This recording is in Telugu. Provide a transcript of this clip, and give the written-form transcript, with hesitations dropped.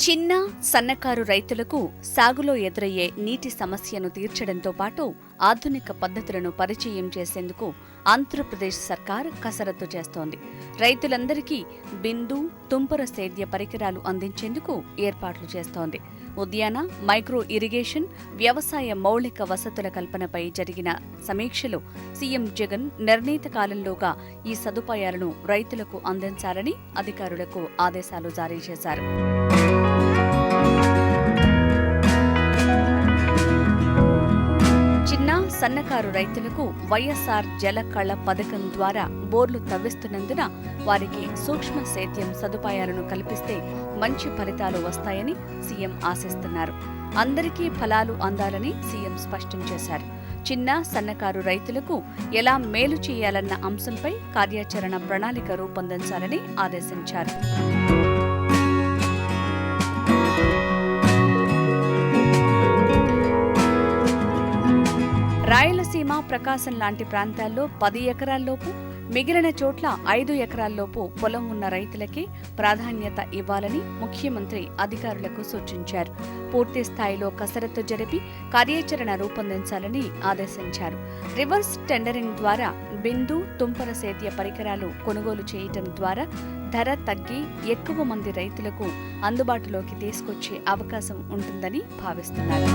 చిన్న, సన్నకారు రైతులకు సాగులో ఎదురయ్యే నీటి సమస్యను తీర్చడంతో పాటు ఆధునిక పద్ధతులను పరిచయం చేసేందుకు ఆంధ్రప్రదేశ్ సర్కార్ కసరత్తు చేస్తోంది. రైతులందరికీ బిందు, తుంపర సేద్య పరికరాలు అందించేందుకు ఏర్పాట్లు చేస్తోంది. ఉద్యాన, మైక్రో ఇరిగేషన్, వ్యవసాయ మౌలిక వసతుల కల్పనపై జరిగిన సమీక్షలో సీఎం జగన్ నిర్ణీత కాలంలోగా ఈ సదుపాయాలను రైతులకు అందించాలని అధికారులకు ఆదేశాలు జారీ చేశారు. చిన్న, సన్నకారు రైతులకు వైఎస్ఆర్ జల కళ పథకం ద్వారా బోర్లు తవ్విస్తున్నందున వారికి సూక్ష్మ సేద్యం సదుపాయాలను కల్పిస్తే మంచి ఫలితాలు వస్తాయని సీఎం ఆశిస్తున్నారు. అందరికీ ఫలాలు అందాలని సీఎం స్పష్టం చేశారు. చిన్న, సన్నకారు రైతులకు ఎలా మేలు చేయాలన్న అంశంపై కార్యాచరణ ప్రణాళిక రూపొందించాలని ఆదేశించారు. రాయలసీమ, ప్రకాశం లాంటి ప్రాంతాల్లో 10 ఎకరాల్లోపు, మిగిలిన చోట్ల 5 ఎకరాల్లోపు పొలం ఉన్న రైతులకే ప్రాధాన్యత ఇవ్వాలని ముఖ్యమంత్రి అధికారులకు సూచించారు. పూర్తి స్థాయిలో కసరత్తు జరిపి కార్యాచరణ రూపొందించాలని ఆదేశించారు. రివర్స్ టెండరింగ్ ద్వారా బిందు, తుంపర సేద్య పరికరాలు కొనుగోలు చేయటం ద్వారా ధర తగ్గి ఎక్కువ మంది రైతులకు అందుబాటులోకి తీసుకొచ్చే అవకాశం ఉంటుందని భావిస్తున్నారు.